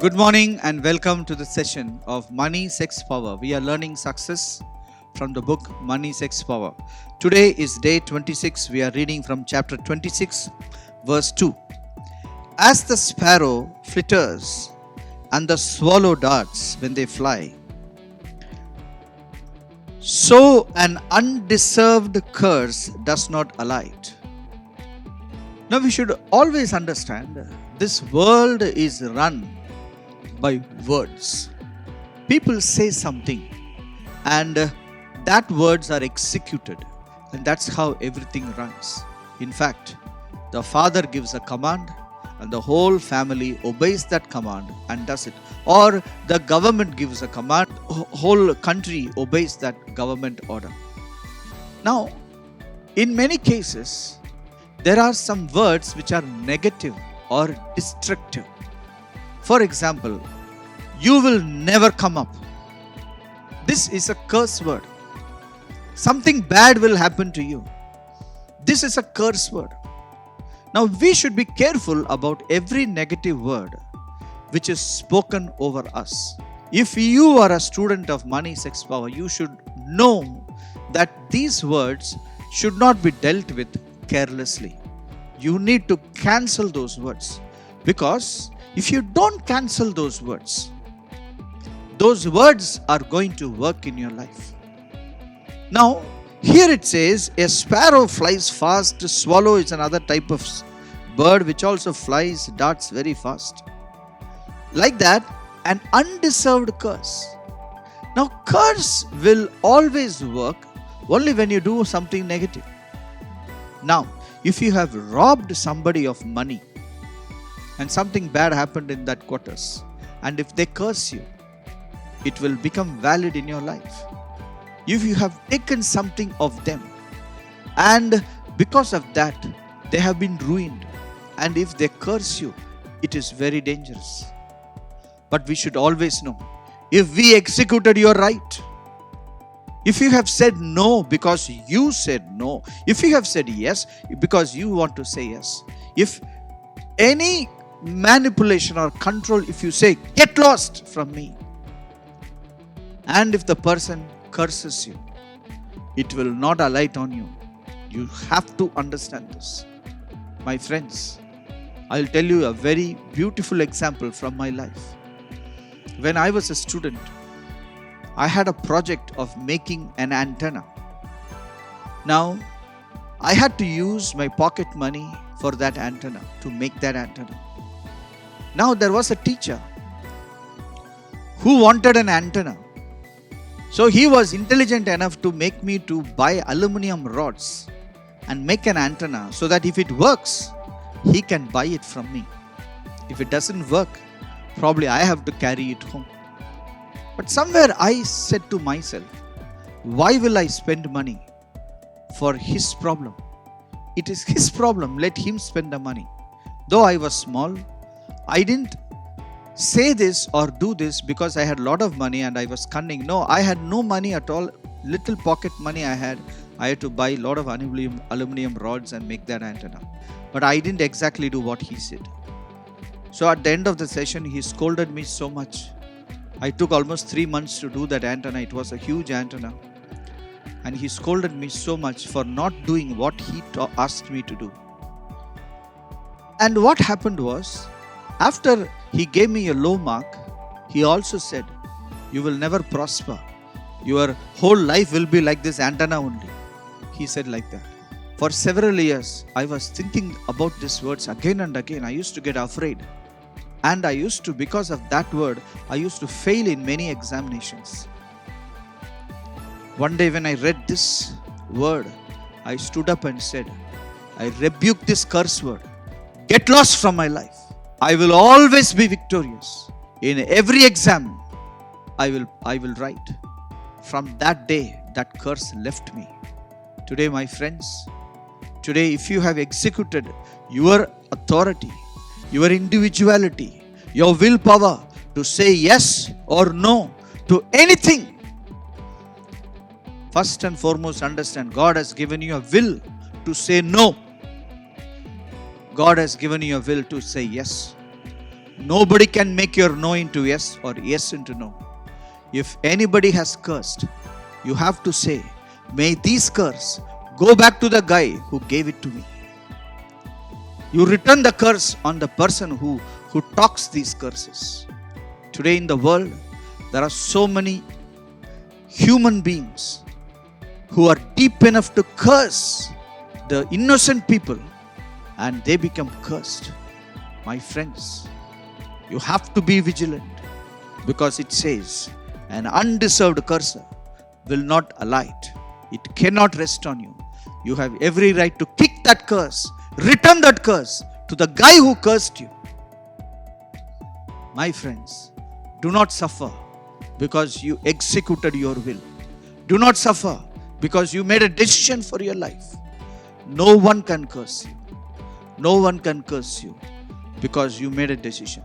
Good morning and welcome to the session of Money, Sex, Power. We are learning success from the book Money, Sex, Power. Today is day 26. We are reading from chapter 26, verse 2. As the sparrow flitters and the swallow darts when they fly, so an undeserved curse does not alight. Now we should always understand this world is run by words. People say something and that words are executed, and that's how everything runs. In fact, the father gives a command and the whole family obeys that command and does it. Or the government gives a command, whole country obeys that government order. Now, in many cases, there are some words which are negative or destructive. For example, you will never come up. This is a curse word. Something bad will happen to you. This is a curse word. Now we should be careful about every negative word which is spoken over us. If you are a student of Money, Sex, Power, you should know that these words should not be dealt with carelessly. You need to cancel those words, because if you don't cancel those words are going to work in your life. Now, here it says, a sparrow flies fast, swallow is another type of bird which also flies, darts very fast. Like that, an undeserved curse. Now, curse will always work only when you do something negative. Now, if you have robbed somebody of money and something bad happened in that quarters, and if they curse you, it will become valid in your life. If you have taken something of them and because of that they have been ruined, and if they curse you, it is very dangerous. But we should always know, if we executed your right, if you have said no because you said no, if you have said yes because you want to say yes, if any manipulation or control, if you say get lost from me, and if the person curses you, it will not alight on you. You have to understand this. My friends, I'll tell you a very beautiful example from my life. When I was a student, I had a project of making an antenna. Now, I had to use my pocket money for that antenna, to make that antenna. Now, there was a teacher who wanted an antenna. So he was intelligent enough to make me to buy aluminum rods and make an antenna, so that if it works, he can buy it from me. If it doesn't work, probably I have to carry it home. But somewhere I said to myself, why will I spend money for his problem? It is his problem. Let him spend the money. Though I was small, I didn't say this or do this because I had a lot of money and I was cunning. No, I had no money at all. Little pocket money I had to buy a lot of aluminum rods and make that antenna. But I didn't exactly do what he said. So at the end of the session, he scolded me so much. I took almost 3 months to do that antenna. It was a huge antenna. And he scolded me so much for not doing what he asked me to do. And what happened was, after he gave me a low mark, he also said, you will never prosper. Your whole life will be like this antenna only. He said like that. For several years, I was thinking about these words again and again. I used to get afraid. And I used to, because of that word, I used to fail in many examinations. One day when I read this word, I stood up and said, I rebuke this curse word. Get lost from my life. I will always be victorious. In every exam, I will write. From that day, that curse left me. Today, my friends, if you have executed your authority, your individuality, your willpower to say yes or no to anything, first and foremost understand, God has given you a will to say no. God has given you a will to say yes. Nobody can make your no into yes or yes into no. If anybody has cursed, you have to say, may this curse go back to the guy who gave it to me. You return the curse on the person who talks these curses. Today in the world, there are so many human beings who are deep enough to curse the innocent people, and they become cursed. My friends, you have to be vigilant, because it says an undeserved curse will not alight. It cannot rest on you. You have every right to kick that curse, return that curse to the guy who cursed you. My friends, do not suffer because you executed your will. Do not suffer because you made a decision for your life. No one can curse you. No one can curse you because you made a decision.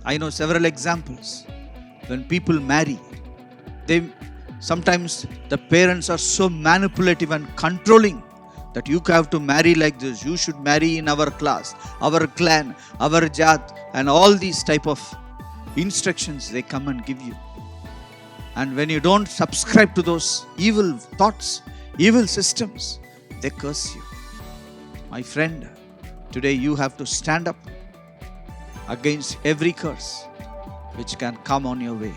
I know several examples. When people marry, sometimes the parents are so manipulative and controlling that you have to marry like this. You should marry in our class, our clan, our jat, and all these type of instructions they come and give you. And when you don't subscribe to those evil thoughts, evil systems, they curse you. My friend, today you have to stand up against every curse which can come on your way,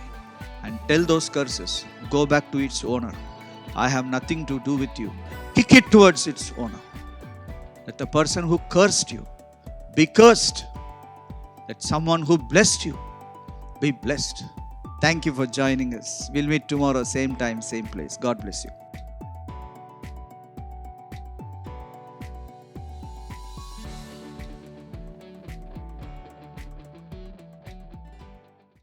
and tell those curses, go back to its owner. I have nothing to do with you. Kick it towards its owner. Let the person who cursed you be cursed. Let someone who blessed you be blessed. Thank you for joining us. We'll meet tomorrow, same time, same place. God bless you.